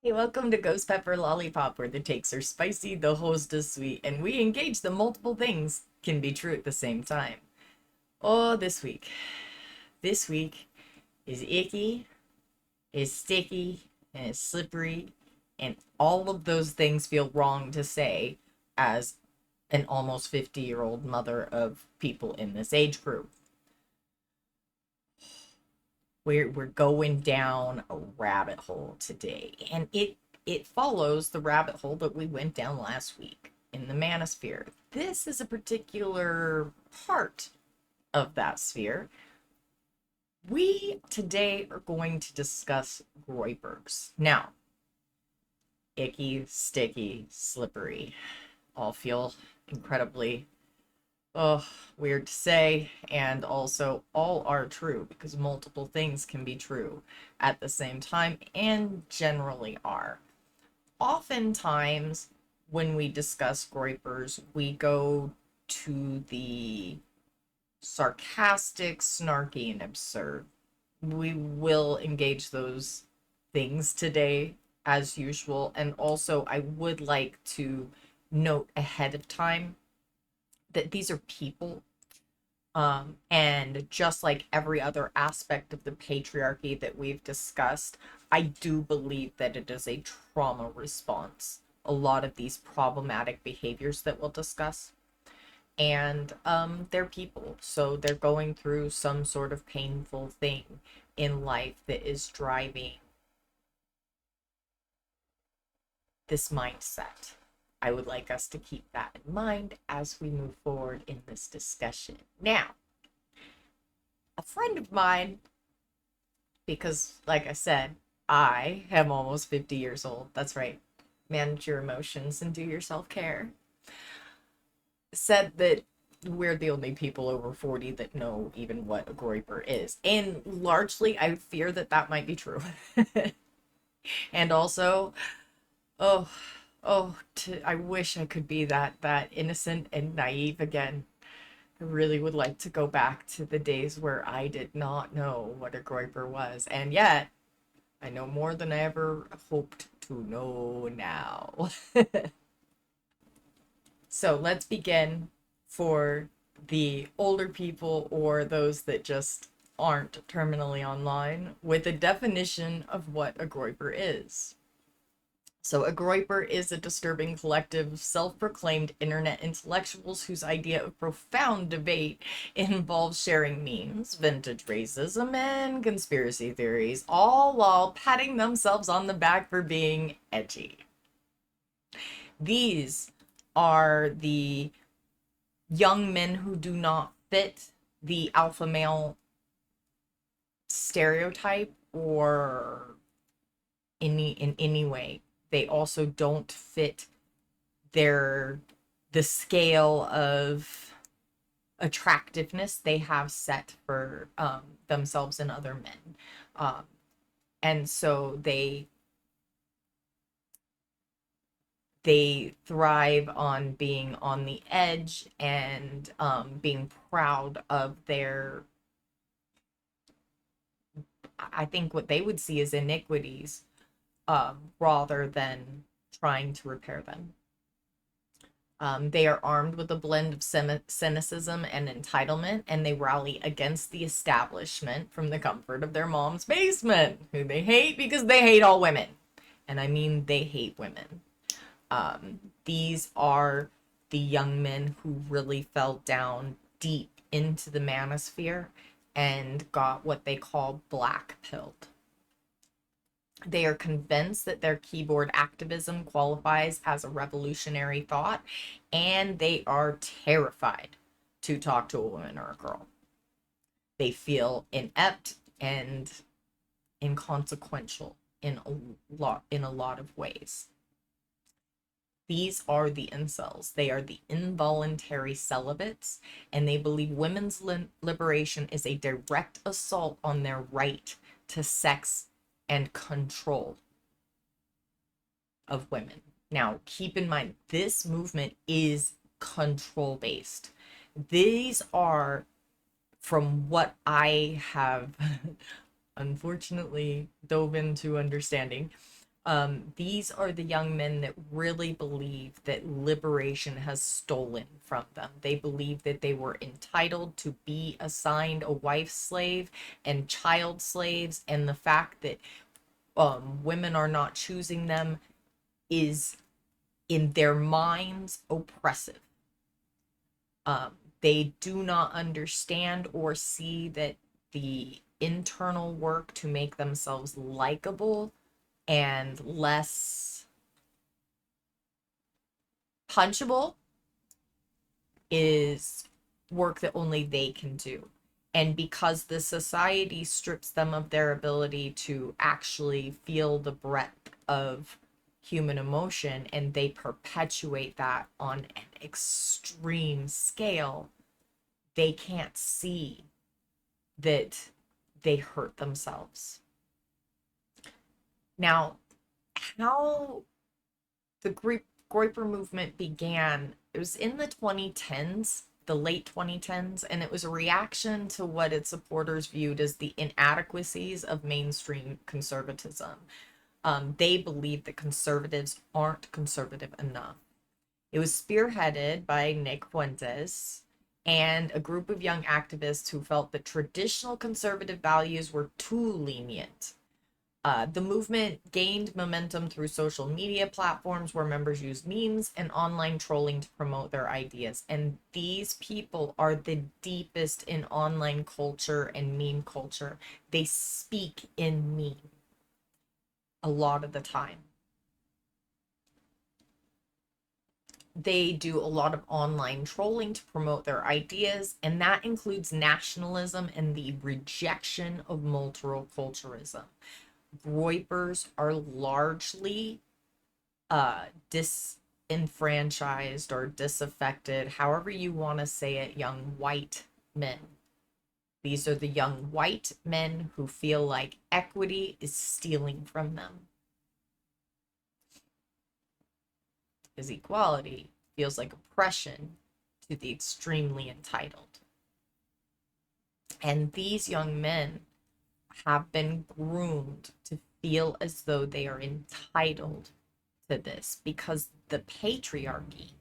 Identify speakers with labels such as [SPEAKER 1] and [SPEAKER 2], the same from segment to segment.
[SPEAKER 1] Hey, welcome to Ghost Pepper Lollipop, where the takes are spicy, the host is sweet, and we engage the multiple things can be true at the same time. Oh, this week. This week is icky, is sticky, and is slippery, and all of those things feel wrong to say as an almost 50-year-old mother of people in this age group. We're going down a rabbit hole today, and it follows the rabbit hole that we went down last week in the manosphere. This is a particular part of that sphere. We today are going to discuss groypers. Now, icky, sticky, slippery all feel incredibly oh, weird to say, and also all are true because multiple things can be true at the same time and generally are. Oftentimes, when we discuss groypers, we go to the sarcastic, snarky, and absurd. We will engage those things today as usual, and also I would like to note ahead of time that these are people. And just like every other aspect of the patriarchy that we've discussed, I do believe that it is a trauma response. A lot of these problematic behaviors that we'll discuss. And they're people, so they're going through some sort of painful thing in life that is driving this mindset. I would like us to keep that in mind as we move forward in this discussion. Now, a friend of mine, because like I said, I am almost 50 years old. That's right. Manage your emotions and do your self care. Said that we're the only people over 40 that know even what a groyper is. And largely, I fear that that might be true. And also, oh, I wish I could be that innocent and naive again. I really would like to go back to the days where I did not know what a groyper was, and yet I know more than I ever hoped to know now. So let's begin for the older people or those that just aren't terminally online with a definition of what a groyper is. So, a groyper is a disturbing collective of self proclaimed internet intellectuals whose idea of profound debate involves sharing memes, vintage racism, and conspiracy theories, all while patting themselves on the back for being edgy. These are the young men who do not fit the alpha male stereotype or in any way. They also don't fit their the scale of attractiveness they have set for themselves and other men. Um, and so they thrive on being on the edge and being proud of their, I think what they would see as iniquities, rather than trying to repair them. They are armed with a blend of cynicism and entitlement, and they rally against the establishment from the comfort of their mom's basement, who they hate because they hate all women. And I mean, they hate women. These are the young men who really fell down deep into the manosphere and got what they call black pilled. They are convinced that their keyboard activism qualifies as a revolutionary thought, and they are terrified to talk to a woman or a girl. They feel inept and inconsequential in a lot of ways. These are the incels. They are the involuntary celibates, and they believe women's liberation is a direct assault on their right to sex and control of women. Now, keep in mind, this movement is control based. These are, from what I have unfortunately dove into understanding, These are the young men that really believe that liberation has stolen from them. They believe that they were entitled to be assigned a wife slave and child slaves, and the fact that women are not choosing them is, in their minds, oppressive. They do not understand or see that the internal work to make themselves likable and less punchable is work that only they can do. And because the society strips them of their ability to actually feel the breadth of human emotion, and they perpetuate that on an extreme scale, they can't see that they hurt themselves. Now, how the Groyper movement began, it was in the 2010s, the late 2010s, and it was a reaction to what its supporters viewed as the inadequacies of mainstream conservatism. They believed that conservatives aren't conservative enough. It was spearheaded by Nick Fuentes and a group of young activists who felt that traditional conservative values were too lenient. The movement gained momentum through social media platforms where members used memes and online trolling to promote their ideas. And these people are the deepest in online culture and meme culture. They speak in meme a lot of the time. They do a lot of online trolling to promote their ideas, and that includes nationalism and the rejection of multiculturalism. Groypers are largely disenfranchised or disaffected, however you want to say it, young white men. These are the young white men who feel like equity is stealing from them. Because equality feels like oppression to the extremely entitled. And these young men have been groomed to feel as though they are entitled to this because the patriarchy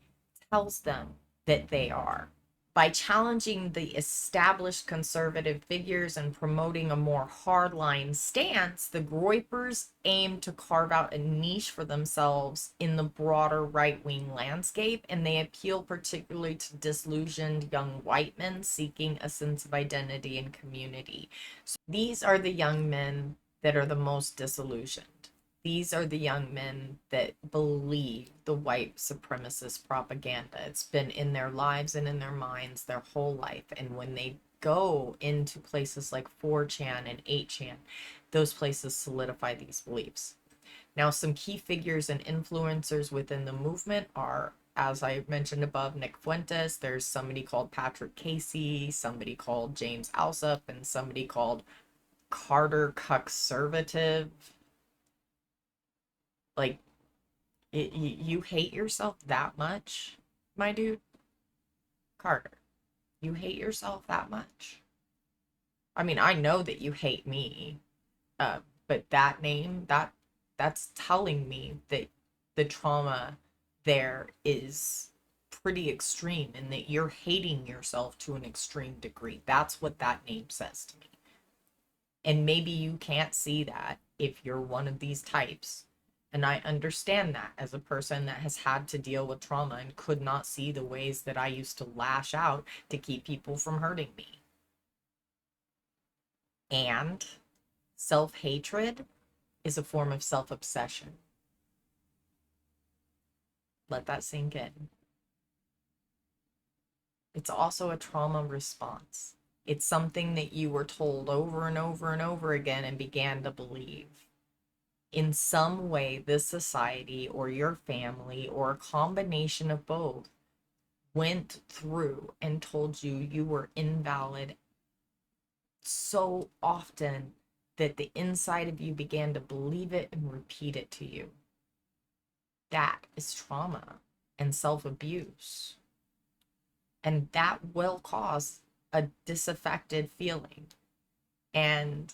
[SPEAKER 1] tells them that they are. By challenging the established conservative figures and promoting a more hardline stance, the Groypers aim to carve out a niche for themselves in the broader right-wing landscape, and they appeal particularly to disillusioned young white men seeking a sense of identity and community. So these are the young men that are the most disillusioned. These are the young men that believe the white supremacist propaganda. It's been in their lives and in their minds their whole life. And when they go into places like 4chan and 8chan, those places solidify these beliefs. Now, some key figures and influencers within the movement are, as I mentioned above, Nick Fuentes. There's somebody called Patrick Casey, somebody called James Alsop, and somebody called Carter Conservative. Like, you hate yourself that much, my dude? Carter, you hate yourself that much? I mean, I know that you hate me, but that name, that's telling me that the trauma there is pretty extreme and that you're hating yourself to an extreme degree. That's what that name says to me. And maybe you can't see that if you're one of these types. And I understand that as a person that has had to deal with trauma and could not see the ways that I used to lash out to keep people from hurting me. And self-hatred is a form of self-obsession. Let that sink in. It's also a trauma response. It's something that you were told over and over and over again and began to believe. In some way, this society or your family or a combination of both went through and told you you were invalid so often that the inside of you began to believe it and repeat it to you. That is trauma and self-abuse. And that will cause a disaffected feeling. And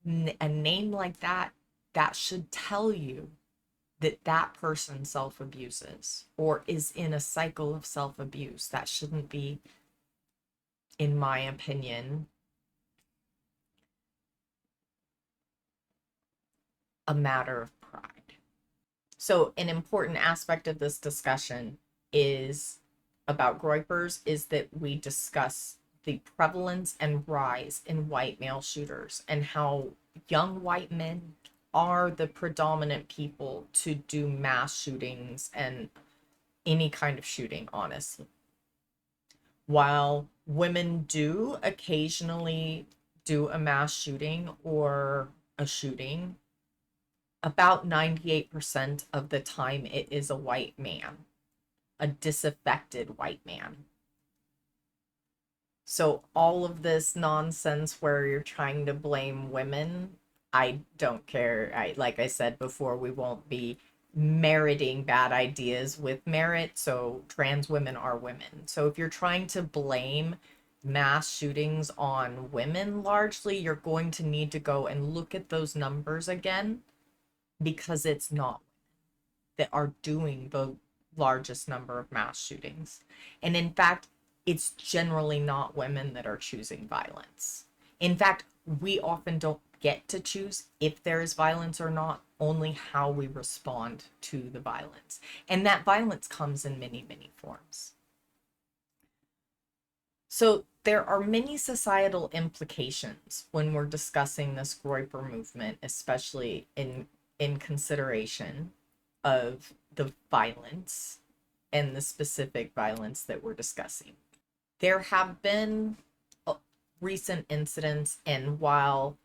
[SPEAKER 1] a name like that, that should tell you that that person self-abuses or is in a cycle of self-abuse. That shouldn't be, in my opinion, a matter of pride. So an important aspect of this discussion is about groypers is that we discuss the prevalence and rise in white male shooters and how young white men are the predominant people to do mass shootings and any kind of shooting, honestly. While women do occasionally do a mass shooting or a shooting, about 98% of the time it is a white man, a disaffected white man. So all of this nonsense where you're trying to blame women, I don't care. Like I said before, we won't be meriting bad ideas with merit. So trans women are women. So if you're trying to blame mass shootings on women largely, you're going to need to go and look at those numbers again, because it's not that are doing the largest number of mass shootings. And in fact, it's generally not women that are choosing violence. In fact, we often don't get to choose if there is violence or not, only how we respond to the violence. And that violence comes in many, many forms. So there are many societal implications when we're discussing this Groyper movement, especially in consideration of the violence and the specific violence that we're discussing. There have been recent incidents, and while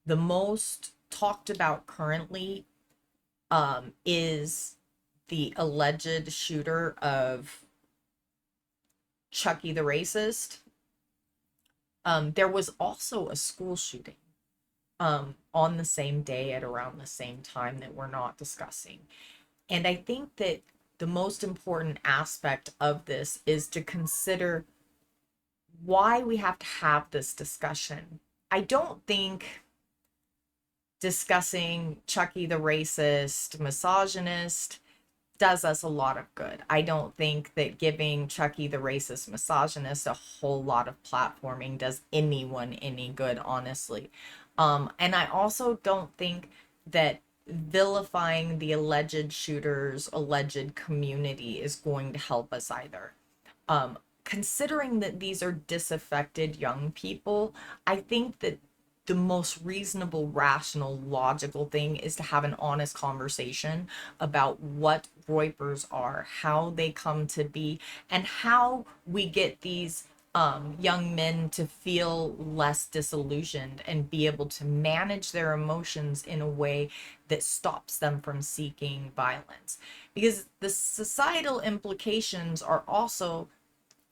[SPEAKER 1] the most talked about currently is the alleged shooter of Chucky the Racist, there was also a school shooting on the same day at around the same time that we're not discussing. And I think that the most important aspect of this is to consider why we have to have this discussion. I don't think discussing Chucky the Racist, misogynist, does us a lot of good. I don't think that giving Chucky the Racist, misogynist a whole lot of platforming does anyone any good, honestly. And I also don't think that vilifying the alleged shooter's alleged community is going to help us either. Considering that these are disaffected young people, I think that the most reasonable, rational, logical thing is to have an honest conversation about what groypers are, how they come to be, and how we get these young men to feel less disillusioned and be able to manage their emotions in a way that stops them from seeking violence. Because the societal implications are also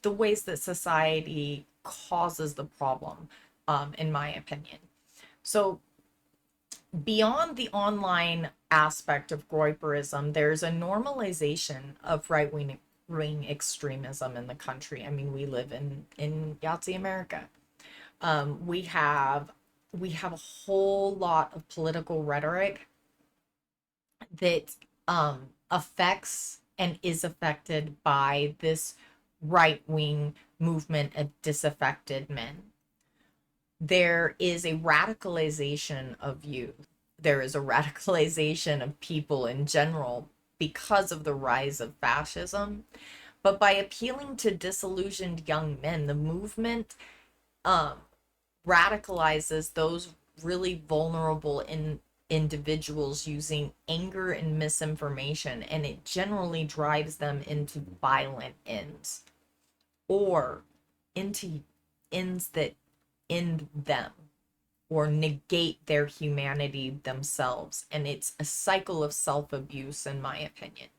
[SPEAKER 1] the ways that society causes the problem, in my opinion. So beyond the online aspect of groyperism, there's a normalization of right-wing extremism in the country. I mean, we live in Yahtzee America. We have a whole lot of political rhetoric that affects and is affected by this right-wing movement of disaffected men. There is a radicalization of youth. There is a radicalization of people in general because of the rise of fascism. But by appealing to disillusioned young men, the movement radicalizes those really vulnerable individuals using anger and misinformation, and it generally drives them into violent ends or into ends that end them or negate their humanity themselves. And it's a cycle of self-abuse, in my opinion.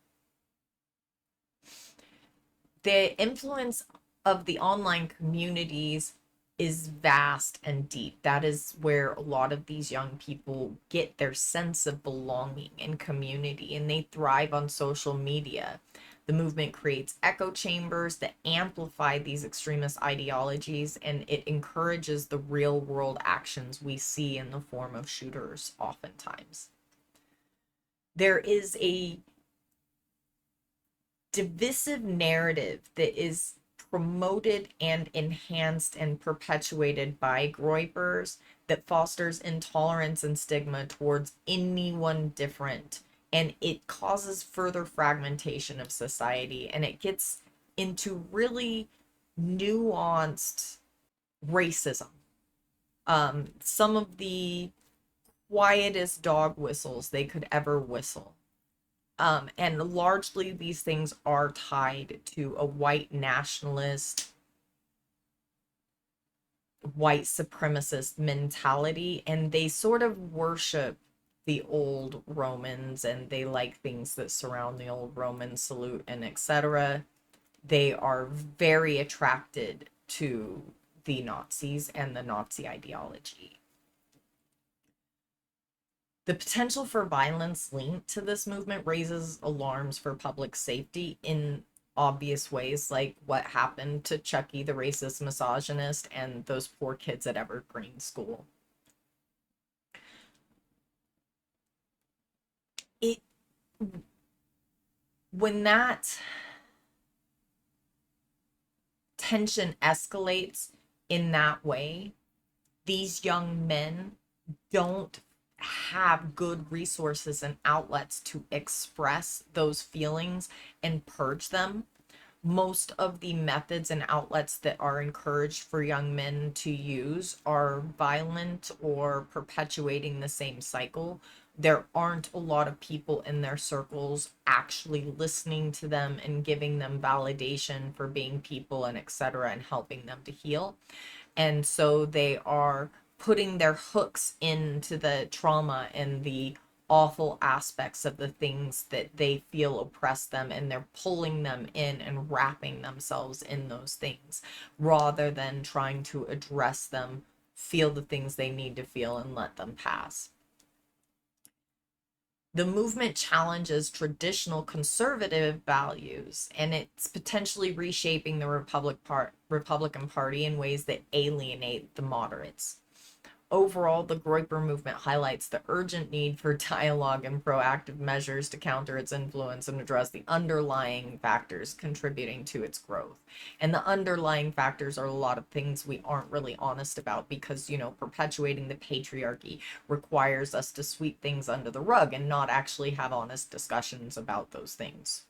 [SPEAKER 1] The influence of the online communities is vast and deep. That is where a lot of these young people get their sense of belonging and community, and they thrive on social media. The movement creates echo chambers that amplify these extremist ideologies, and it encourages the real world actions we see in the form of shooters oftentimes. There is a divisive narrative that is promoted and enhanced and perpetuated by groypers that fosters intolerance and stigma towards anyone different, and it causes further fragmentation of society, and it gets into really nuanced racism. Some of the quietest dog whistles they could ever whistle. And largely these things are tied to a white nationalist, white supremacist mentality, and they sort of worship the old Romans, and they like things that surround the old Roman salute and etc. They are very attracted to the Nazis and the Nazi ideology. The potential for violence linked to this movement raises alarms for public safety in obvious ways, like what happened to Chucky, the racist misogynist, and those poor kids at Evergreen School. It when that tension escalates in that way, these young men don't have good resources and outlets to express those feelings and purge them. Most of the methods and outlets that are encouraged for young men to use are violent or perpetuating the same cycle. There aren't a lot of people in their circles actually listening to them and giving them validation for being people and etc. and helping them to heal. And so they are putting their hooks into the trauma and the awful aspects of the things that they feel oppress them, and they're pulling them in and wrapping themselves in those things rather than trying to address them, feel the things they need to feel, and let them pass. The movement challenges traditional conservative values, and it's potentially reshaping the Republican Party in ways that alienate the moderates. Overall, the Groyper movement highlights the urgent need for dialogue and proactive measures to counter its influence and address the underlying factors contributing to its growth. And the underlying factors are a lot of things we aren't really honest about because, perpetuating the patriarchy requires us to sweep things under the rug and not actually have honest discussions about those things.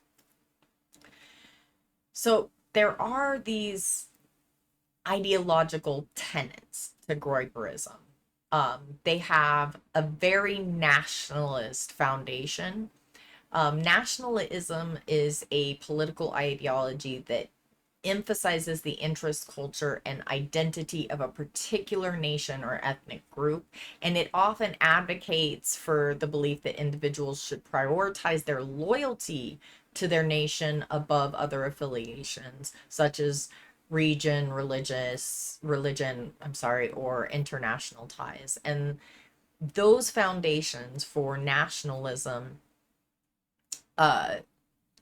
[SPEAKER 1] So there are these ideological tenets to groyperism. They have a very nationalist foundation. Nationalism is a political ideology that emphasizes the interest, culture, and identity of a particular nation or ethnic group, and it often advocates for the belief that individuals should prioritize their loyalty to their nation above other affiliations, such as or international ties. And those foundations for nationalism uh,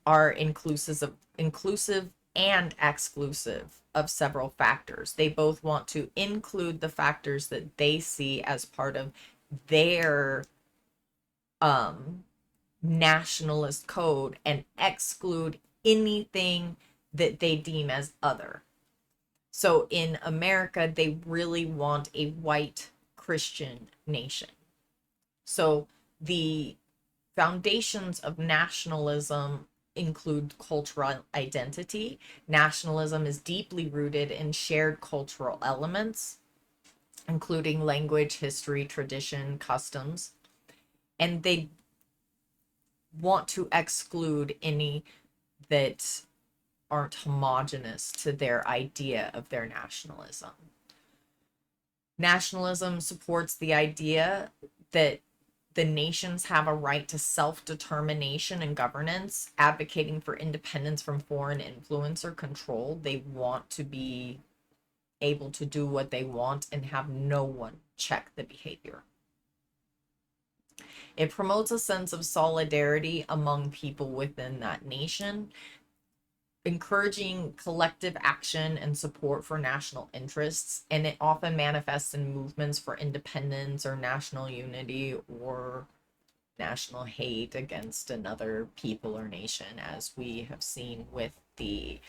[SPEAKER 1] are inclusive and exclusive of several factors. They both want to include the factors that they see as part of their nationalist code and exclude anything that they deem as other. So in America, they really want a white Christian nation. So the foundations of nationalism include cultural identity. Nationalism is deeply rooted in shared cultural elements, including language, history, tradition, customs. And they want to exclude any that aren't homogenous to their idea of their nationalism. Nationalism supports the idea that the nations have a right to self-determination and governance, advocating for independence from foreign influence or control. They want to be able to do what they want and have no one check the behavior. It promotes a sense of solidarity among people within that nation, encouraging collective action and support for national interests, and it often manifests in movements for independence or national unity or national hate against another people or nation, as we have seen with the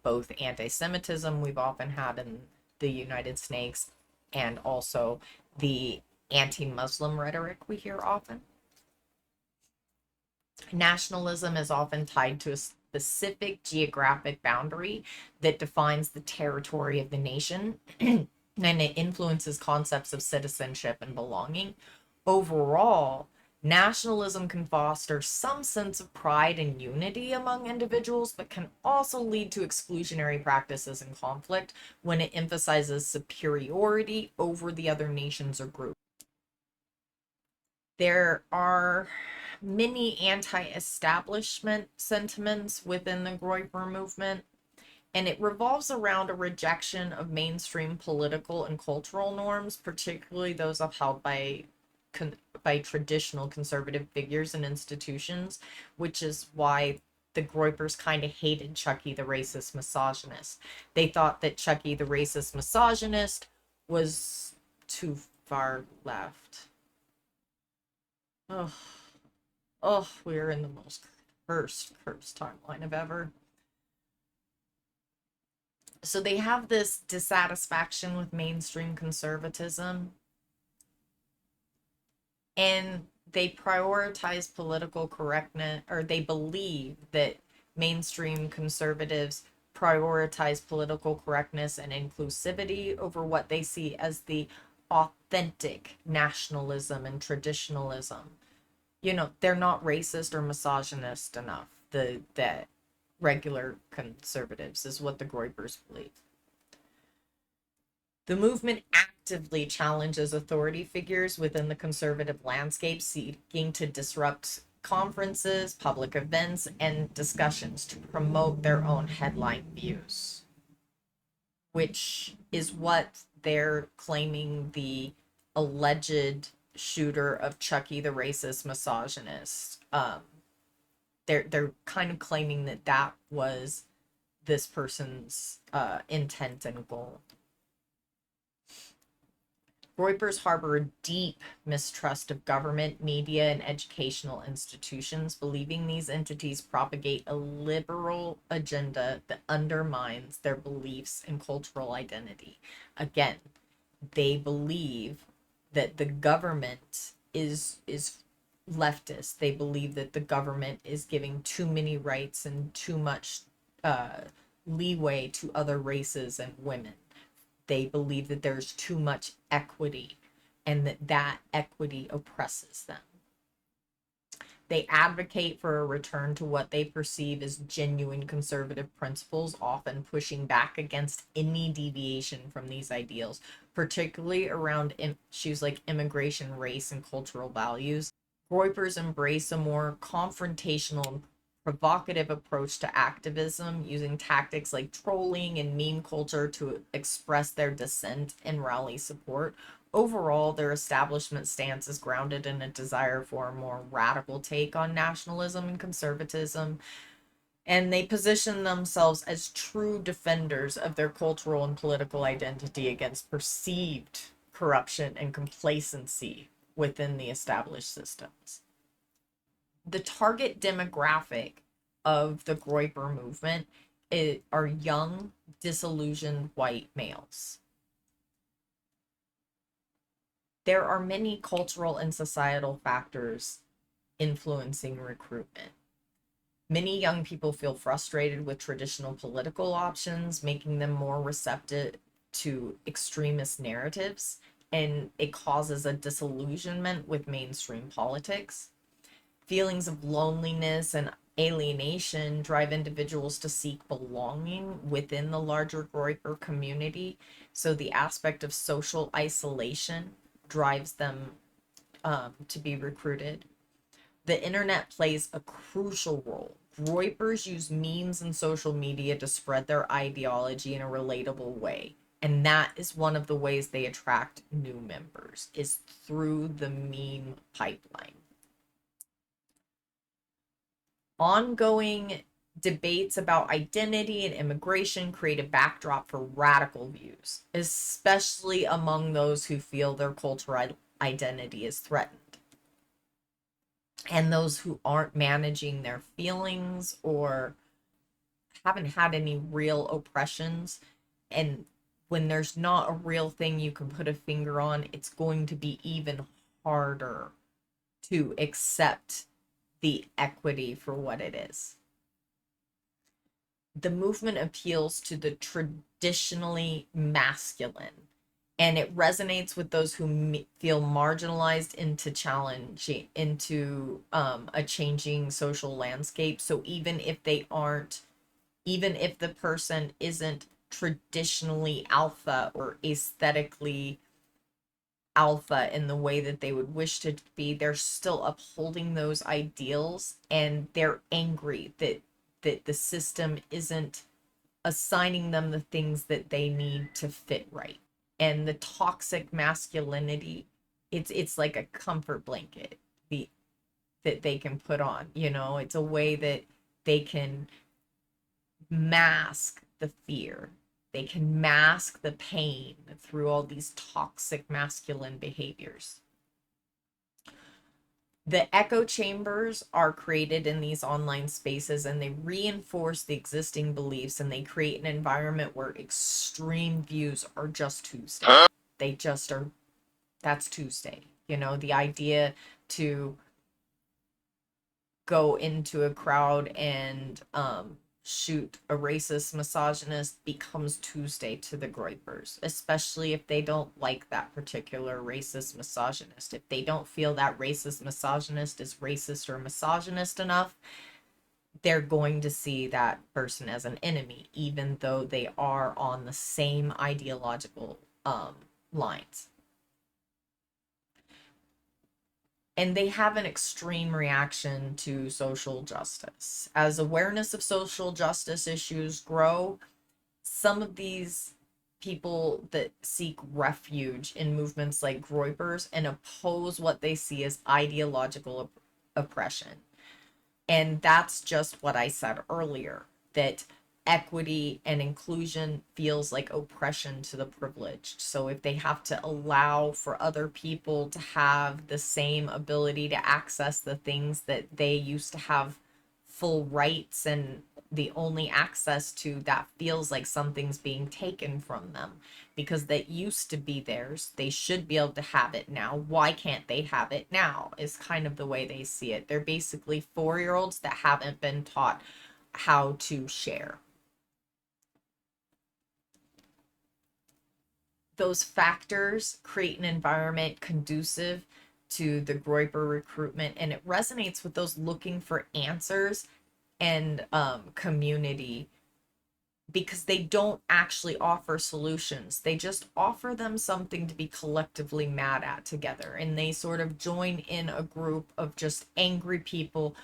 [SPEAKER 1] both anti-Semitism we've often had in the United States and also the anti-Muslim rhetoric we hear often. Nationalism is often tied to a specific geographic boundary that defines the territory of the nation and it influences concepts of citizenship and belonging. Overall, nationalism can foster some sense of pride and unity among individuals, but can also lead to exclusionary practices and conflict when it emphasizes superiority over the other nations or groups. There are many anti-establishment sentiments within the Groyper movement, and it revolves around a rejection of mainstream political and cultural norms, particularly those upheld by traditional conservative figures and institutions, which is why the Groypers kind of hated Chucky the racist misogynist. They thought that Chucky the racist misogynist was too far left. Oh, we are in the most cursed timeline of ever. So they have this dissatisfaction with mainstream conservatism, and they prioritize political correctness, or they believe that mainstream conservatives prioritize political correctness and inclusivity over what they see as the authentic nationalism and traditionalism. You know, they're not racist or misogynist enough. The regular conservatives is what the Groypers believe. The movement actively challenges authority figures within the conservative landscape, seeking to disrupt conferences, public events, and discussions to promote their own headline views, which is what they're claiming the alleged shooter of Chucky the racist misogynist. They're kind of claiming that that was this person's intent and goal. Groypers harbor a deep mistrust of government, media, and educational institutions, believing these entities propagate a liberal agenda that undermines their beliefs and cultural identity. Again, they believe that the government is leftist. They believe that the government is giving too many rights and too much leeway to other races and women. They believe that there's too much equity and that equity oppresses them. They advocate for a return to what they perceive as genuine conservative principles, often pushing back against any deviation from these ideals, particularly around issues like immigration, race, and cultural values. Groypers embrace a more confrontational and provocative approach to activism, using tactics like trolling and meme culture to express their dissent and rally support. Overall, their establishment stance is grounded in a desire for a more radical take on nationalism and conservatism, and they position themselves as true defenders of their cultural and political identity against perceived corruption and complacency within the established systems. The target demographic of the Groyper movement are young, disillusioned white males. There are many cultural and societal factors influencing recruitment. Many young people feel frustrated with traditional political options, making them more receptive to extremist narratives, and it causes a disillusionment with mainstream politics. Feelings of loneliness and alienation drive individuals to seek belonging within the larger Groyper community. So the aspect of social isolation drives them to be recruited. The internet plays a crucial role. Groypers use memes and social media to spread their ideology in a relatable way. And that is one of the ways they attract new members, is through the meme pipeline. Ongoing debates about identity and immigration create a backdrop for radical views, especially among those who feel their cultural identity is threatened. and those who aren't managing their feelings or haven't had any real oppressions. And when there's not a real thing you can put a finger on, it's going to be even harder to accept the equity for what it is. The movement appeals to the traditionally masculine, and it resonates with those who feel marginalized into challenging into a changing social landscape. So even if the person isn't traditionally alpha or aesthetically alpha in the way that they would wish to be, they're still upholding those ideals, and they're angry that the system isn't assigning them the things that they need to fit right. And the toxic masculinity, it's like a comfort blanket the that they can put on, it's a way that they can mask the fear. They can mask the pain through all these toxic masculine behaviors. The echo chambers are created in these online spaces, and they reinforce the existing beliefs, and they create an environment where extreme views are just Tuesday. They just are, that's Tuesday. The idea to go into a crowd and shoot a racist misogynist becomes Tuesday to the groypers, especially if they don't like that particular racist misogynist. If they don't feel that racist misogynist is racist or misogynist enough, they're going to see that person as an enemy, even though they are on the same ideological lines. And they have an extreme reaction to social justice. As awareness of social justice issues grow, some of these people that seek refuge in movements like Groypers and oppose what they see as ideological oppression. And that's just what I said earlier, that equity and inclusion feels like oppression to the privileged. So if they have to allow for other people to have the same ability to access the things that they used to have full rights and the only access to, that feels like something's being taken from them, because that used to be theirs. They should be able to have it now. Why can't they have it now? Is kind of the way they see it. They're basically 4-year-olds that haven't been taught how to share. Those factors create an environment conducive to the Groyper recruitment, and it resonates with those looking for answers and community, because they don't actually offer solutions. They just offer them something to be collectively mad at together. And they sort of join in a group of just angry people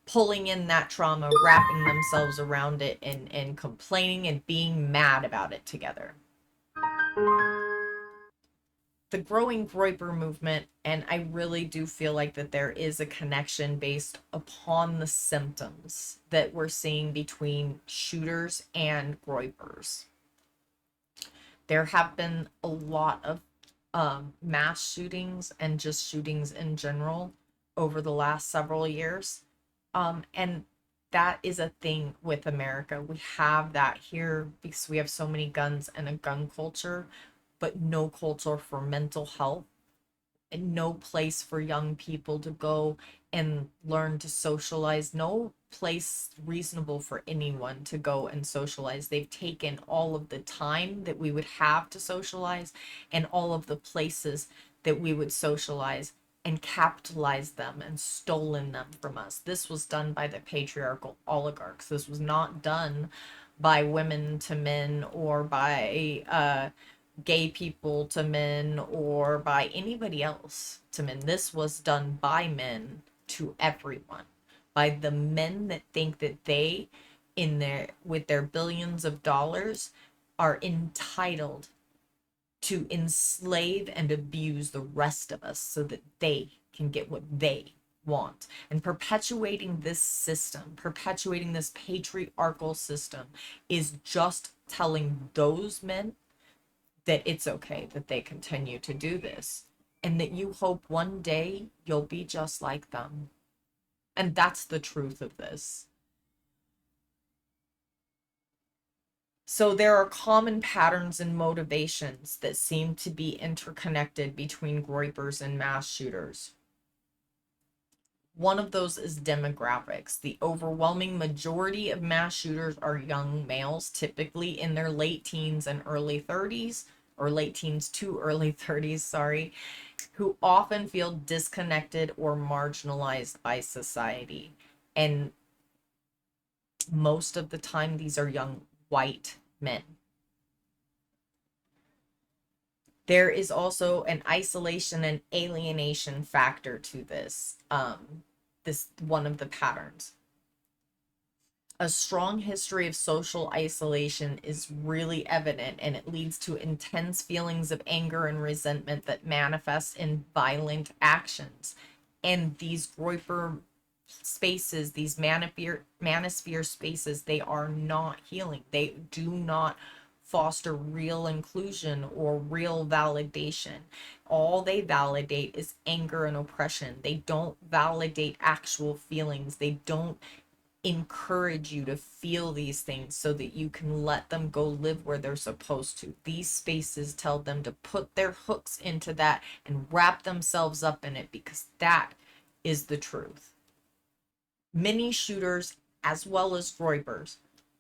[SPEAKER 1] pulling in that trauma, wrapping themselves around it, and complaining and being mad about it together. The growing Groyper movement, and I really do feel like that there is a connection based upon the symptoms that we're seeing between shooters and Groypers. There have been a lot of mass shootings and just shootings in general over the last several years. And that is a thing with America. We have that here because we have so many guns and a gun culture, but no culture for mental health, and no place for young people to go and learn to socialize, no place reasonable for anyone to go and socialize. They've taken all of the time that we would have to socialize and all of the places that we would socialize and capitalized them and stolen them from us. This was done by the patriarchal oligarchs. This was not done by women to men or by gay people to men or by anybody else to men. This was done by men to everyone, by the men that think that they, in their with their billions of dollars, are entitled to enslave and abuse the rest of us so that they can get what they want. And perpetuating this system, perpetuating this patriarchal system, is just telling those men that it's okay that they continue to do this, and that you hope one day you'll be just like them. And that's the truth of this. So there are common patterns and motivations that seem to be interconnected between groypers and mass shooters. One of those is demographics. The overwhelming majority of mass shooters are young males, typically in their late teens and early 30s, or late teens to early 30s, sorry, who often feel disconnected or marginalized by society. And most of the time, these are young white men. There is also an isolation and alienation factor to this. This one of the patterns. A strong history of social isolation is really evident, and it leads to intense feelings of anger and resentment that manifest in violent actions. And these groyper spaces, these manosphere spaces, they are not healing. They do not foster real inclusion or real validation. All they validate is anger and oppression. They don't validate actual feelings. They don't encourage you to feel these things so that you can let them go live where they're supposed to. These spaces tell them to put their hooks into that and wrap themselves up in it, because that is the truth. Many shooters, as well as groypers,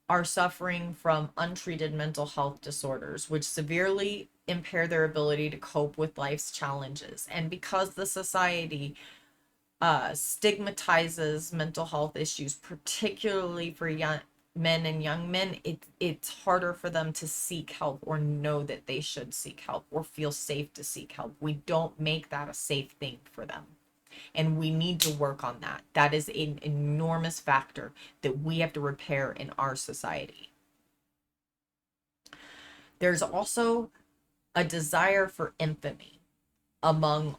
[SPEAKER 1] are suffering from untreated mental health disorders, which severely impair their ability to cope with life's challenges. And because the society stigmatizes mental health issues, particularly for young men and young men, it's harder for them to seek help or know that they should seek help or feel safe to seek help. We don't make that a safe thing for them. And we need to work on that. That is an enormous factor that we have to repair in our society. There's also a desire for infamy among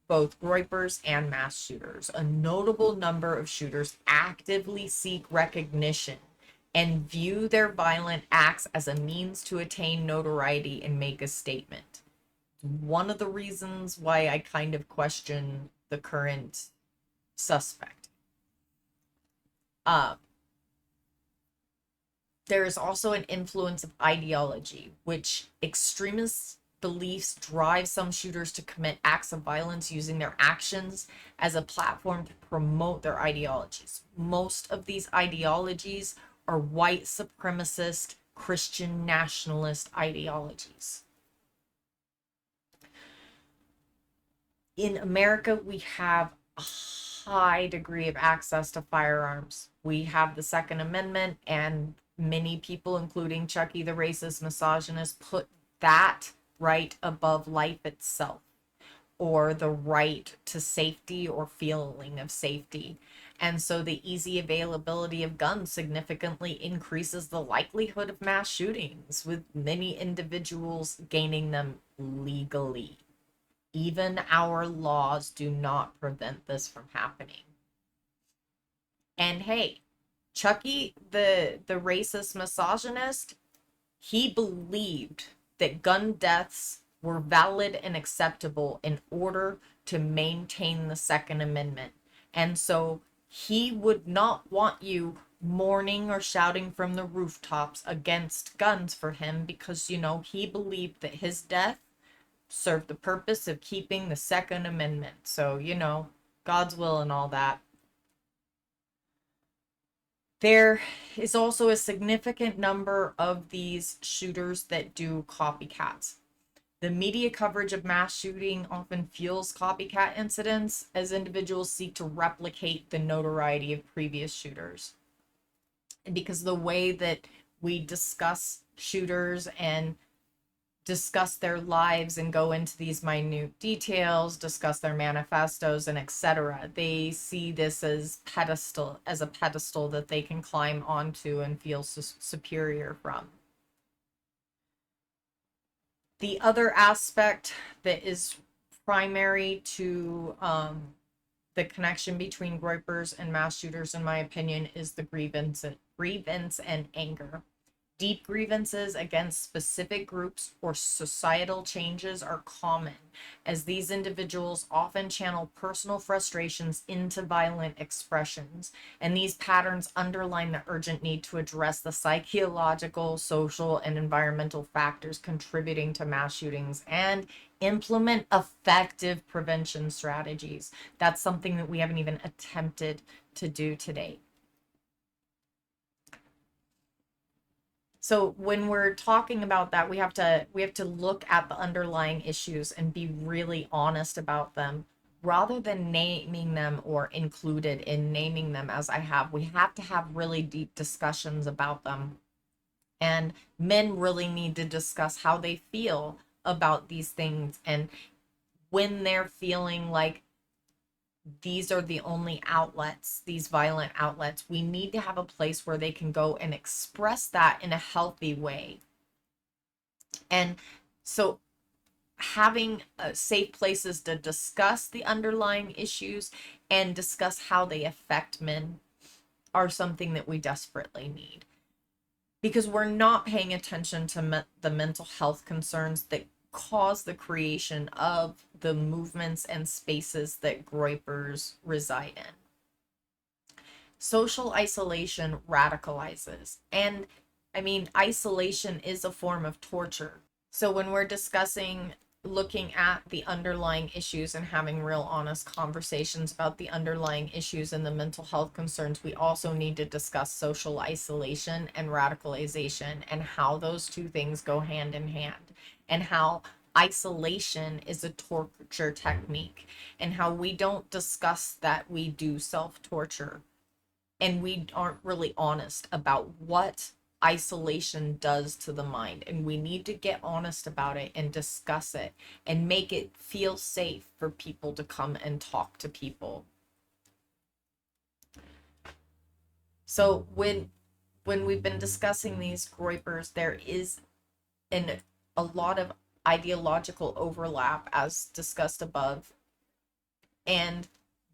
[SPEAKER 1] both groypers and mass shooters. A notable number of shooters actively seek recognition and view their violent acts as a means to attain notoriety and make a statement. One of the reasons why I kind of question the current suspect. There is also an influence of ideology, which extremist beliefs drive some shooters to commit acts of violence using their actions as a platform to promote their ideologies. Most of these ideologies are white supremacist, Christian nationalist ideologies. In America, we have a high degree of access to firearms. We have the Second Amendment, and many people, including Chucky the racist misogynist, put that right above life itself, or the right to safety or feeling of safety. And so the easy availability of guns significantly increases the likelihood of mass shootings, with many individuals gaining them legally. Even our laws do not prevent this from happening. And hey, Chucky, the racist misogynist, he believed that gun deaths were valid and acceptable in order to maintain the Second Amendment. And so he would not want you mourning or shouting from the rooftops against guns for him, because, you know, he believed that his death served the purpose of keeping the Second Amendment. So, you know, God's will and all that. There is also a significant number of these shooters that do copycats. The media coverage of mass shooting often fuels copycat incidents as individuals seek to replicate the notoriety of previous shooters. And because the way that we discuss shooters and discuss their lives and go into these minute details, discuss their manifestos and etc., they see this as a pedestal that they can climb onto and feel superior from. The other aspect that is primary to the connection between groypers and mass shooters, in my opinion, is the grievance and anger. Deep grievances against specific groups or societal changes are common, as these individuals often channel personal frustrations into violent expressions, and these patterns underline the urgent need to address the psychological, social, and environmental factors contributing to mass shootings and implement effective prevention strategies. That's something that we haven't even attempted to do today. So when we're talking about that, we have to look at the underlying issues and be really honest about them rather than naming them or included in naming them as I have. We have to have really deep discussions about them. And men really need to discuss how they feel about these things, and when they're feeling like these are the only outlets, these violent outlets, we need to have a place where they can go and express that in a healthy way. And so having safe places to discuss the underlying issues and discuss how they affect men are something that we desperately need, because we're not paying attention to the mental health concerns that cause the creation of the movements and spaces that groypers reside in. Social isolation radicalizes. And I mean, isolation is a form of torture. So when we're discussing looking at the underlying issues and having real honest conversations about the underlying issues and the mental health concerns, we also need to discuss social isolation and radicalization and how those two things go hand in hand, and how isolation is a torture technique, and how we don't discuss that we do self-torture, and we aren't really honest about what isolation does to the mind. And we need to get honest about it and discuss it and make it feel safe for people to come and talk to people. So when we've been discussing these groypers, there is a lot of ideological overlap as discussed above, and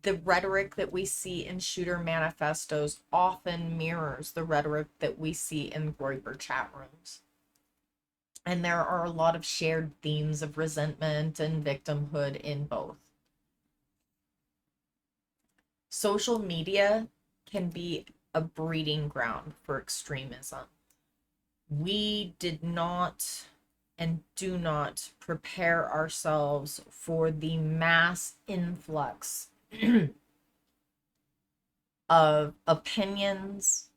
[SPEAKER 1] the rhetoric that we see in shooter manifestos often mirrors the rhetoric that we see in Groyper chat rooms. And there are a lot of shared themes of resentment and victimhood in both. Social media can be a breeding ground for extremism. We did not and do not prepare ourselves for the mass influx of opinions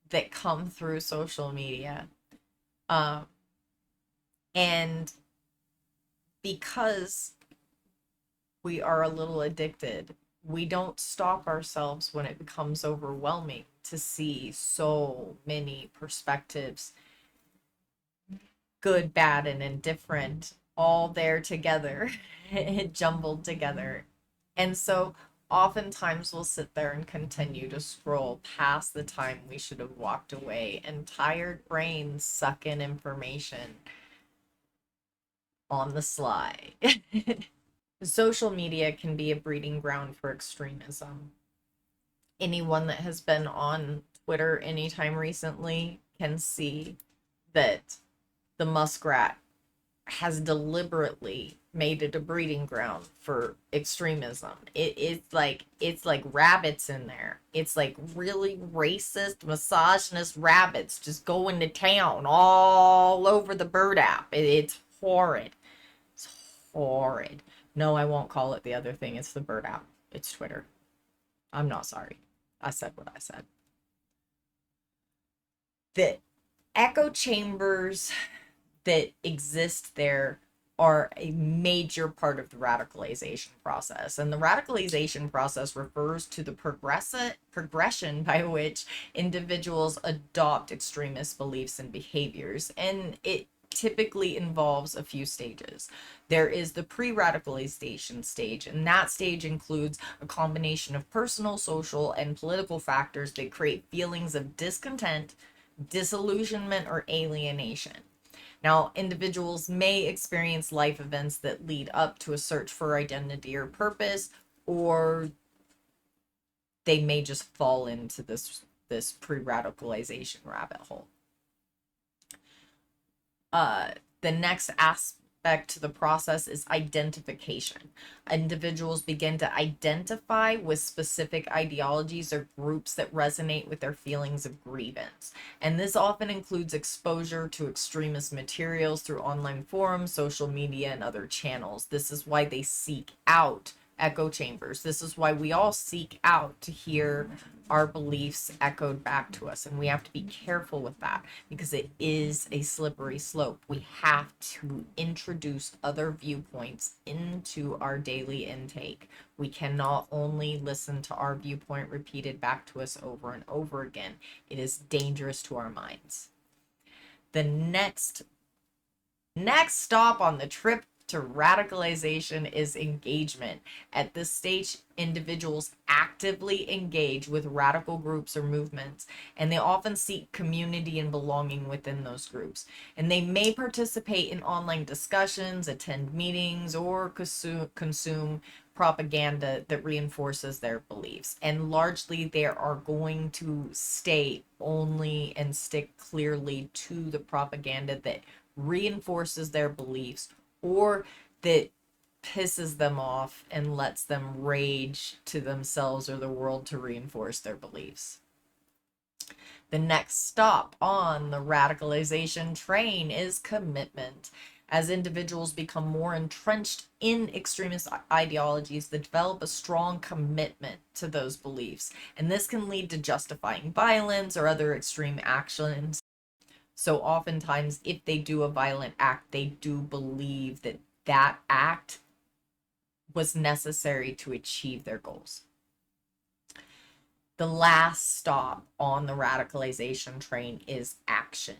[SPEAKER 1] that come through social media. And because we are a little addicted, we don't stop ourselves when it becomes overwhelming to see so many perspectives, good, bad, and indifferent, all there together, jumbled together. And so oftentimes we'll sit there and continue to scroll past the time we should have walked away, and tired brains suck in information on the sly. Social media can be a breeding ground for extremism. Anyone that has been on Twitter anytime recently can see that the muskrat has deliberately made it a breeding ground for extremism. It's like rabbits in there. It's like really racist, misogynist rabbits just going to town all over the bird app. It's horrid. It's horrid. No, I won't call it the other thing. It's the bird app. It's Twitter. I'm not sorry. I said what I said. The echo chambers that exist there are a major part of the radicalization process. And the radicalization process refers to the progression by which individuals adopt extremist beliefs and behaviors. And it typically involves a few stages. There is the pre-radicalization stage, and that stage includes a combination of personal, social, and political factors that create feelings of discontent, disillusionment, or alienation. Now, individuals may experience life events that lead up to a search for identity or purpose, or they may just fall into this pre-radicalization rabbit hole. The next aspect to the process is identification. Individuals begin to identify with specific ideologies or groups that resonate with their feelings of grievance. And this often includes exposure to extremist materials through online forums, social media, and other channels. This is why they seek out echo chambers. This is why we all seek out to hear our beliefs echoed back to us. And we have to be careful with that because it is a slippery slope. We have to introduce other viewpoints into our daily intake. We cannot only listen to our viewpoint repeated back to us over and over again. It is dangerous to our minds. The next stop on the trip to radicalization is engagement. At this stage, individuals actively engage with radical groups or movements, and they often seek community and belonging within those groups. And they may participate in online discussions, attend meetings, or consume propaganda that reinforces their beliefs. And largely, they are going to stay only and stick clearly to the propaganda that reinforces their beliefs or that pisses them off and lets them rage to themselves or the world to reinforce their beliefs. The next stop on the radicalization train is commitment. As individuals become more entrenched in extremist ideologies, they develop a strong commitment to those beliefs. And this can lead to justifying violence or other extreme actions. So oftentimes, if they do a violent act, they do believe that that act was necessary to achieve their goals. The last stop on the radicalization train is action.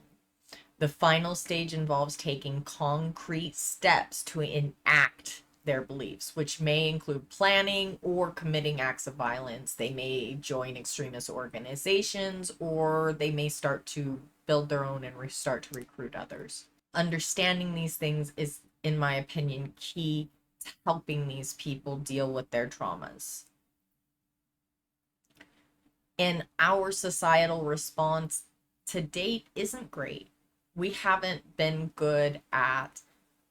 [SPEAKER 1] The final stage involves taking concrete steps to enact their beliefs, which may include planning or committing acts of violence. They may join extremist organizations, or they may start to build their own and start to recruit others. Understanding these things is, in my opinion, key to helping these people deal with their traumas. And our societal response to date isn't great. We haven't been good at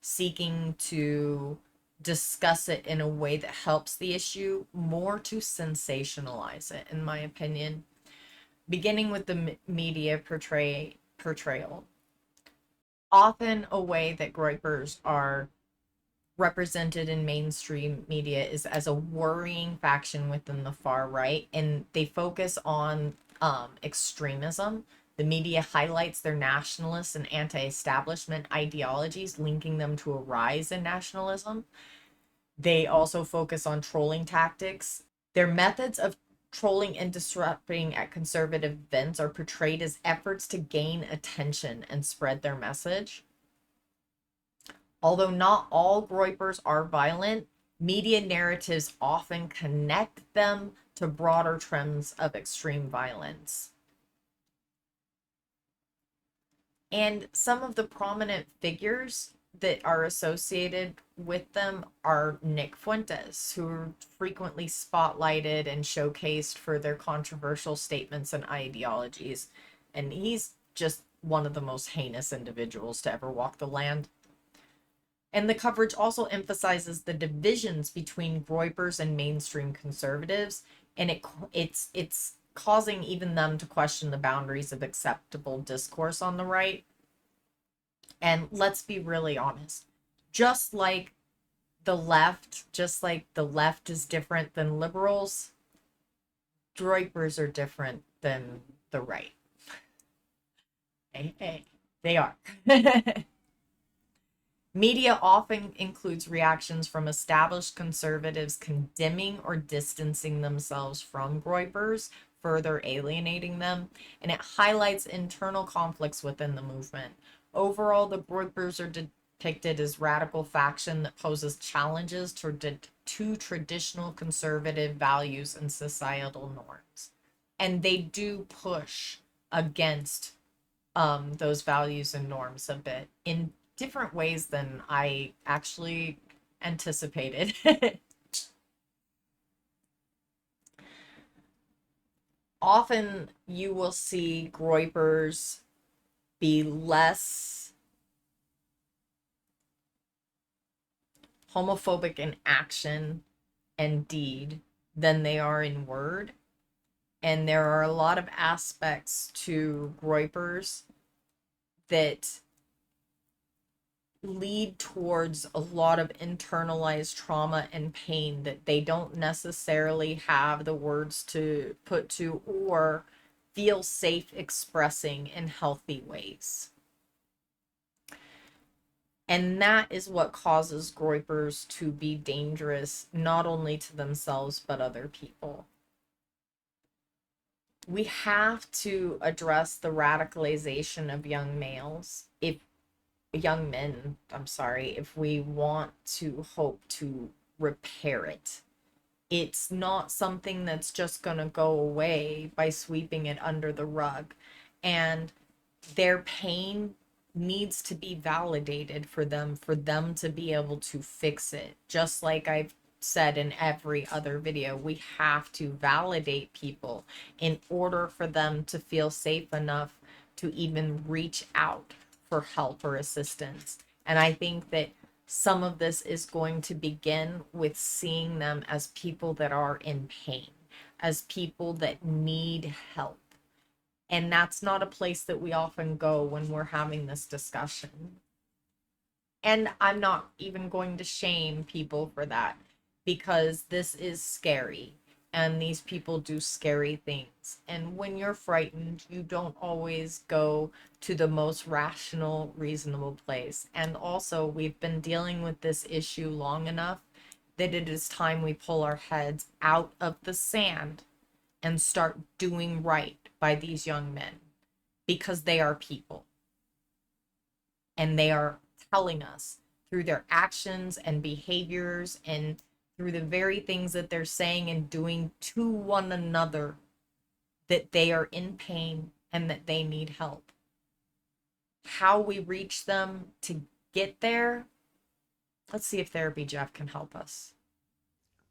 [SPEAKER 1] seeking to discuss it in a way that helps the issue, more to sensationalize it, in my opinion. Beginning with the media portrayal. Often a way that groypers are represented in mainstream media is as a worrying faction within the far right, and they focus on extremism. The media highlights their nationalist and anti-establishment ideologies, linking them to a rise in nationalism. They also focus on trolling tactics. Their methods of trolling and disrupting at conservative events are portrayed as efforts to gain attention and spread their message. Although not all groypers are violent, media narratives often connect them to broader trends of extreme violence. And some of the prominent figures that are associated with them are Nick Fuentes, who are frequently spotlighted and showcased for their controversial statements and ideologies. And he's just one of the most heinous individuals to ever walk the land. And the coverage also emphasizes the divisions between groypers and mainstream conservatives, and it's causing even them to question the boundaries of acceptable discourse on the right. And let's be really honest, just like the left is different than liberals, groypers are different than the right. Hey, they are. Media often includes reactions from established conservatives condemning or distancing themselves from groypers, further alienating them, and it highlights internal conflicts within the movement. Overall, the groypers are depicted as radical faction that poses challenges to traditional conservative values and societal norms. And they do push against those values and norms a bit in different ways than I actually anticipated. Often you will see groypers be less homophobic in action and deed than they are in word. And there are a lot of aspects to groypers that lead towards a lot of internalized trauma and pain that they don't necessarily have the words to put to or feel safe expressing in healthy ways. And that is what causes groypers to be dangerous, not only to themselves, but other people. We have to address the radicalization of young males, if young men, I'm sorry, if we want to hope to repair it. It's not something that's just going to go away by sweeping it under the rug. And their pain needs to be validated for them to be able to fix it. Just like I've said in every other video, we have to validate people in order for them to feel safe enough to even reach out for help or assistance. And I think that some of this is going to begin with seeing them as people that are in pain, as people that need help. And that's not a place that we often go when we're having this discussion. And I'm not even going to shame people for that because this is scary and these people do scary things. And when you're frightened, you don't always go to the most rational, reasonable place. And also, we've been dealing with this issue long enough that it is time we pull our heads out of the sand and start doing right by these young men because they are people and they are telling us through their actions and behaviors and through the very things that they're saying and doing to one another that they are in pain and that they need help. How we reach them to get there, let's see if Therapy Jeff can help us.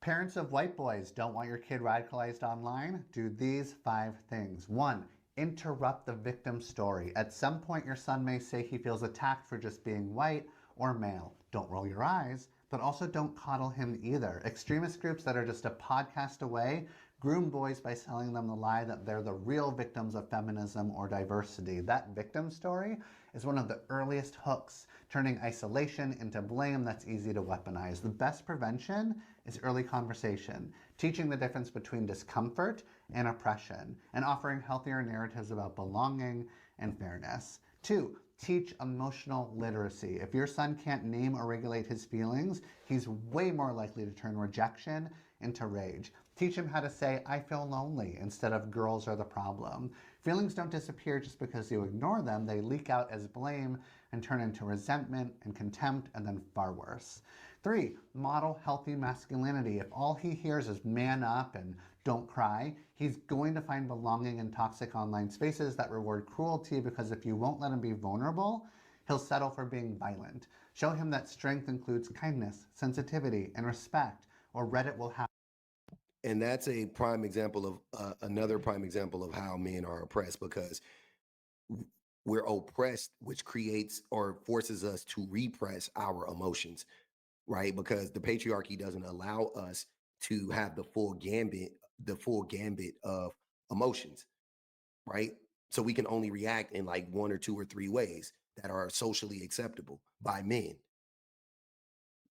[SPEAKER 2] Parents of white boys don't want your kid radicalized online? Do these 5 things. 1. Interrupt the victim's story. At some point, your son may say he feels attacked for just being white or male. Don't roll your eyes, but also don't coddle him either. Extremist groups that are just a podcast away groom boys by selling them the lie that they're the real victims of feminism or diversity. That victim story is one of the earliest hooks, turning isolation into blame that's easy to weaponize. The best prevention is early conversation, teaching the difference between discomfort and oppression, and offering healthier narratives about belonging and fairness. 2. Teach emotional literacy. If your son can't name or regulate his feelings, he's way more likely to turn rejection into rage. Teach him how to say, I feel lonely, instead of girls are the problem. Feelings don't disappear just because you ignore them. They leak out as blame and turn into resentment and contempt, and then far worse. 3. Model healthy masculinity. If all he hears is man up and don't cry, he's going to find belonging in toxic online spaces that reward cruelty, because if you won't let him be vulnerable, he'll settle for being violent. Show him that strength includes kindness, sensitivity, and respect, or Reddit will have.
[SPEAKER 3] And that's a prime example of another prime example of how men are oppressed, because we're oppressed, which creates or forces us to repress our emotions, right? Because the patriarchy doesn't allow us to have the full gambit of emotions, right? So we can only react in like 1 or 2 or 3 ways that are socially acceptable by men.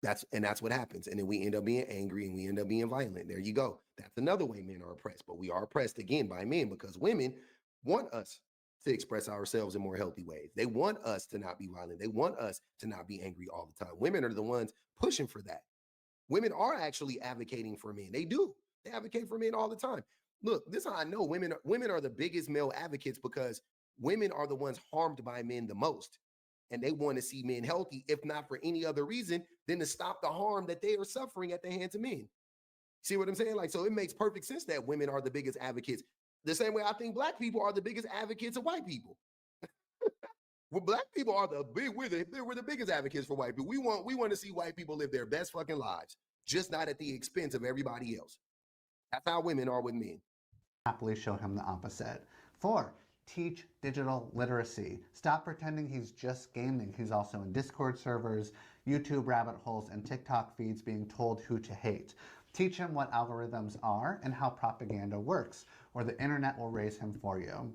[SPEAKER 3] That's what happens. And then we end up being angry and we end up being violent. There you go. That's another way men are oppressed. But we are oppressed again by men because women want us to express ourselves in more healthy ways. They want us to not be violent. They want us to not be angry all the time. Women are the ones pushing for that. Women are actually advocating for men. They do. They advocate for men all the time. Look, this is how I know women are the biggest male advocates, because women are the ones harmed by men the most. And they want to see men healthy, if not for any other reason than to stop the harm that they are suffering at the hands of men. See what I'm saying? Like, so it makes perfect sense that women are the biggest advocates. The same way I think black people are the biggest advocates of white people. Well, black people are we're the biggest advocates for white people. We want to see white people live their best fucking lives, just not at the expense of everybody else. That's how women are with men.
[SPEAKER 2] Happily show him the opposite. 4. Teach digital literacy. Stop pretending he's just gaming. He's also in Discord servers, YouTube rabbit holes and TikTok feeds being told who to hate. Teach him what algorithms are and how propaganda works, or the internet will raise him for you.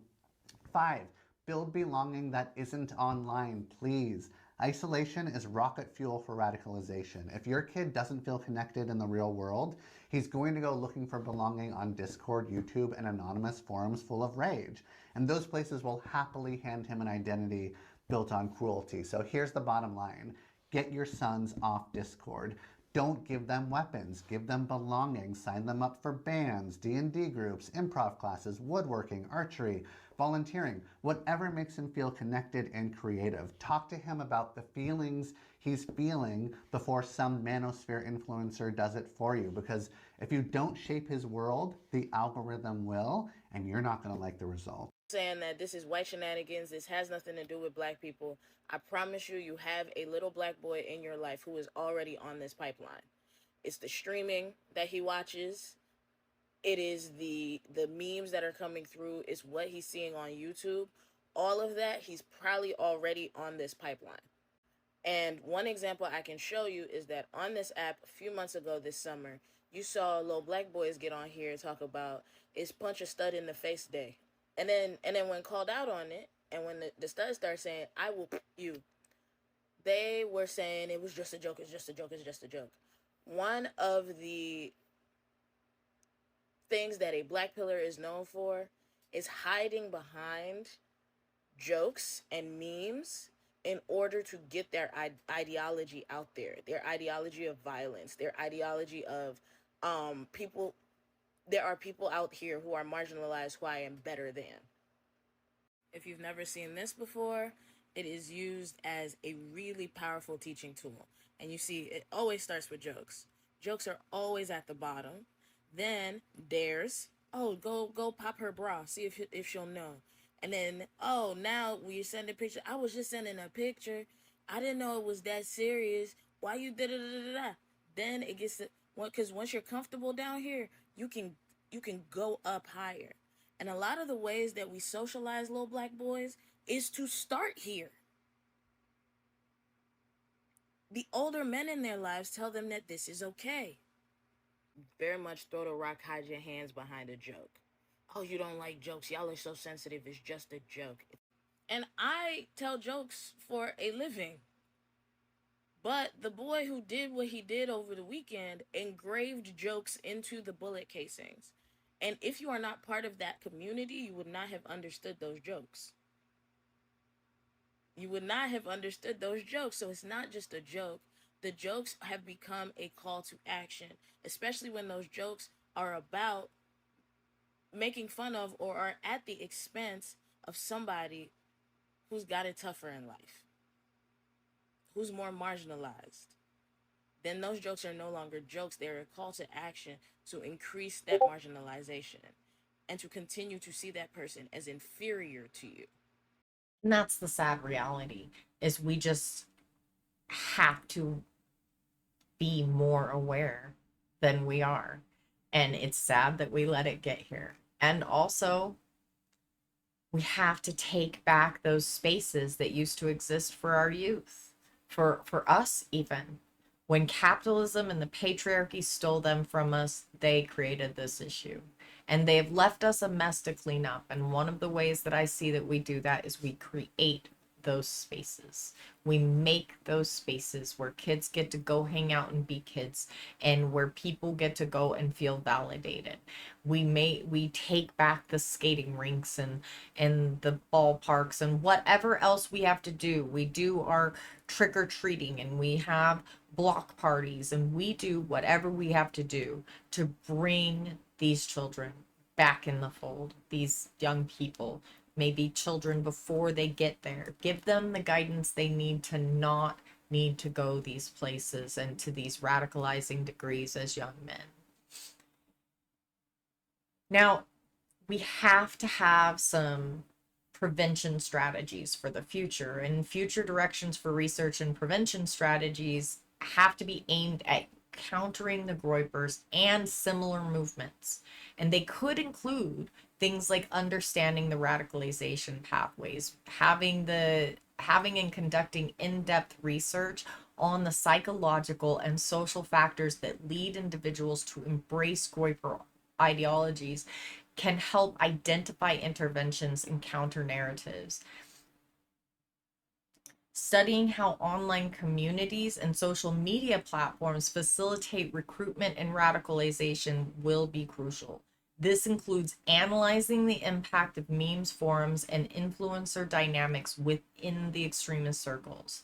[SPEAKER 2] 5. Build belonging that isn't online, please. Isolation is rocket fuel for radicalization. If your kid doesn't feel connected in the real world, he's going to go looking for belonging on Discord, YouTube, and anonymous forums full of rage. And those places will happily hand him an identity built on cruelty. So here's the bottom line. Get your sons off Discord. Don't give them weapons. Give them belonging. Sign them up for bands, D&D groups, improv classes, woodworking, archery, volunteering, whatever makes him feel connected and creative. Talk to him about the feelings he's feeling before some manosphere influencer does it for you. Because if you don't shape his world, the algorithm will, and you're not going to like the result.
[SPEAKER 4] Saying that this is white shenanigans, this has nothing to do with black people. I promise you, you have a little black boy in your life who is already on this pipeline. It's the streaming that he watches. It is the memes that are coming through. It's what he's seeing on YouTube. All of that, he's probably already on this pipeline. And one example I can show you is that on this app a few months ago this summer, you saw little black boys get on here and talk about it's punch a stud in the face day. And then when called out on it, and when the studs start saying, I will you, they were saying it was just a joke, it's just a joke, it's just a joke. One of the things that a black pillar is known for is hiding behind jokes and memes in order to get their ideology out there, their ideology of violence, their ideology of people. There are people out here who are marginalized who I am better than. If you've never seen this before, it is used as a really powerful teaching tool. And you see, it always starts with jokes. Jokes are always at the bottom. Then dares. Oh, go pop her bra. See if she'll know. And then, oh, now we send a picture. I was just sending a picture. I didn't know it was that serious. Why you da da da da da? Then it gets to, because once you're comfortable down here, you can go up higher. And a lot of the ways that we socialize little black boys is to start here. The older men in their lives tell them that this is okay. Very much throw the rock, hide your hands behind a joke. Oh, you don't like jokes. Y'all are so sensitive. It's just a joke. And I tell jokes for a living. But the boy who did what he did over the weekend engraved jokes into the bullet casings. And if you are not part of that community, you would not have understood those jokes. You would not have understood those jokes. So it's not just a joke. The jokes have become a call to action, especially when those jokes are about making fun of or are at the expense of somebody who's got it tougher in life, who's more marginalized. Then those jokes are no longer jokes. They're a call to action to increase that marginalization and to continue to see that person as inferior to you.
[SPEAKER 1] And that's the sad reality, is we just have to be more aware than we are. And it's sad that we let it get here. And also, we have to take back those spaces that used to exist for our youth, for us even. When capitalism and the patriarchy stole them from us, they created this issue. And they have left us a mess to clean up. And one of the ways that I see that we do that is we create those spaces. We make those spaces where kids get to go hang out and be kids, and where people get to go and feel validated. We take back the skating rinks and the ballparks and whatever else we have to do. We do our trick or treating, and we have block parties, and we do whatever we have to do to bring these children back in the fold, these young people, maybe children before they get there. Give them the guidance they need to not need to go these places and to these radicalizing degrees as young men. Now, we have to have some prevention strategies for the future, and future directions for research and prevention strategies have to be aimed at countering the groypers and similar movements. And they could include things like understanding the radicalization pathways, having and conducting in-depth research on the psychological and social factors that lead individuals to embrace Groyper ideologies can help identify interventions and counter narratives. Studying how online communities and social media platforms facilitate recruitment and radicalization will be crucial. This includes analyzing the impact of memes, forums, and influencer dynamics within the extremist circles.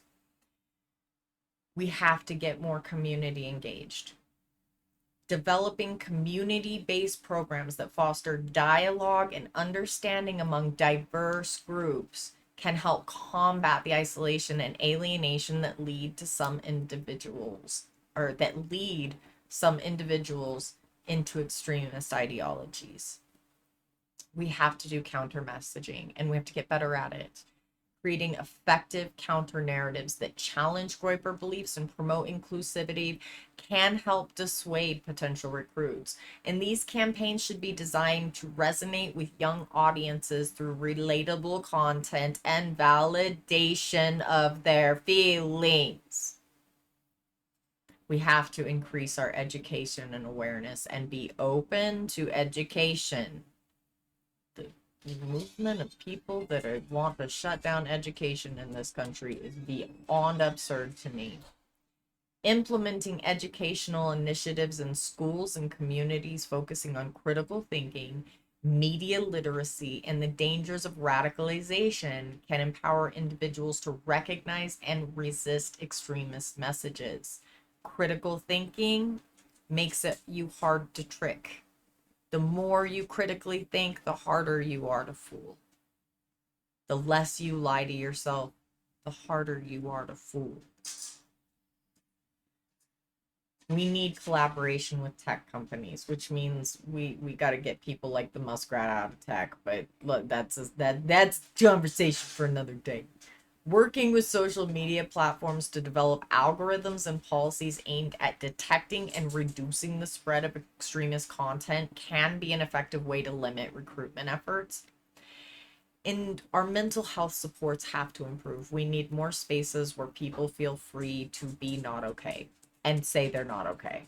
[SPEAKER 1] We have to get more community engaged. Developing community-based programs that foster dialogue and understanding among diverse groups can help combat the isolation and alienation that lead some individuals into extremist ideologies. We have to do counter messaging, and we have to get better at it. Creating effective counter narratives that challenge Groyper beliefs and promote inclusivity can help dissuade potential recruits. And these campaigns should be designed to resonate with young audiences through relatable content and validation of their feelings. We have to increase our education and awareness and be open to education. The movement of people that want to shut down education in this country is beyond absurd to me. Implementing educational initiatives in schools and communities focusing on critical thinking, media literacy, and the dangers of radicalization can empower individuals to recognize and resist extremist messages. Critical thinking makes it you hard to trick. The more you critically think, the harder you are to fool. The less you lie to yourself, the harder you are to fool. We need collaboration with tech companies, which means we got to get people like the muskrat out of tech. But look, that's conversation for another day. Working with social media platforms to develop algorithms and policies aimed at detecting and reducing the spread of extremist content can be an effective way to limit recruitment efforts. And our mental health supports have to improve. We need more spaces where people feel free to be not okay and say they're not okay.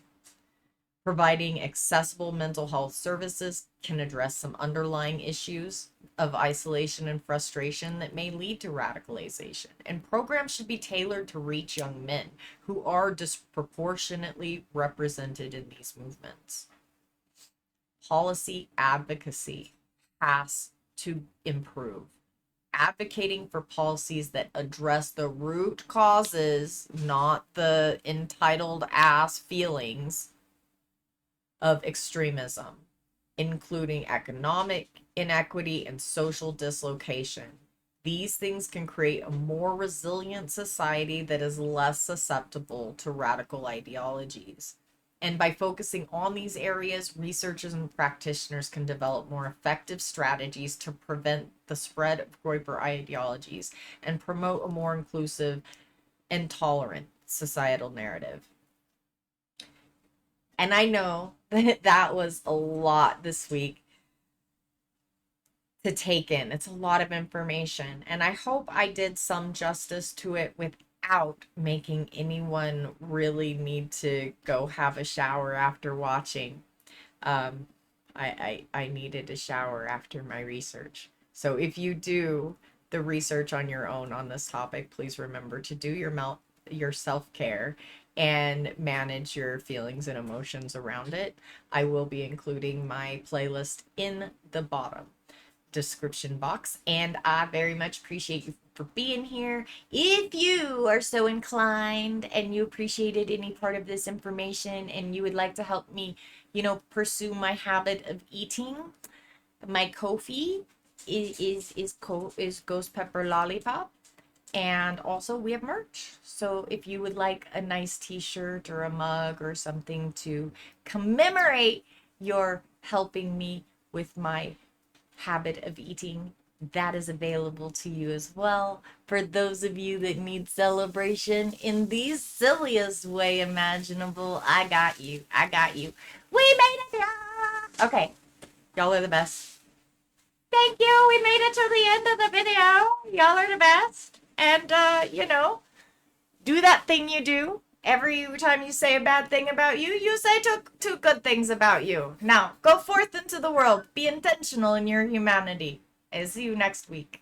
[SPEAKER 1] Providing accessible mental health services can address some underlying issues of isolation and frustration that may lead to radicalization. And programs should be tailored to reach young men who are disproportionately represented in these movements. Policy advocacy has to improve. Advocating for policies that address the root causes, not the entitled ass feelings of extremism, including economic inequity and social dislocation. These things can create a more resilient society that is less susceptible to radical ideologies. And by focusing on these areas, researchers and practitioners can develop more effective strategies to prevent the spread of Groyper ideologies and promote a more inclusive and tolerant societal narrative. And I know that was a lot this week to take in. It's a lot of information. And I hope I did some justice to it without making anyone really need to go have a shower after watching. I needed a shower after my research. So if you do the research on your own on this topic, please remember to do your self-care and manage your feelings and emotions around it. I will be including my playlist in the bottom description box, and I very much appreciate you for being here. If you are so inclined and you appreciated any part of this information and you would like to help me, pursue my habit of eating, my Ko-fi is Ghost Pepper Lollipop. And also we have merch. So if you would like a nice t-shirt or a mug or something to commemorate your helping me with my habit of eating, that is available to you as well. For those of you that need celebration in the silliest way imaginable, I got you. We made it, y'all. Okay, y'all are the best. Thank you. We made it to the end of the video. Y'all are the best. And, do that thing you do. Every time you say a bad thing about you, you say two good things about you. Now, go forth into the world. Be intentional in your humanity. I'll see you next week.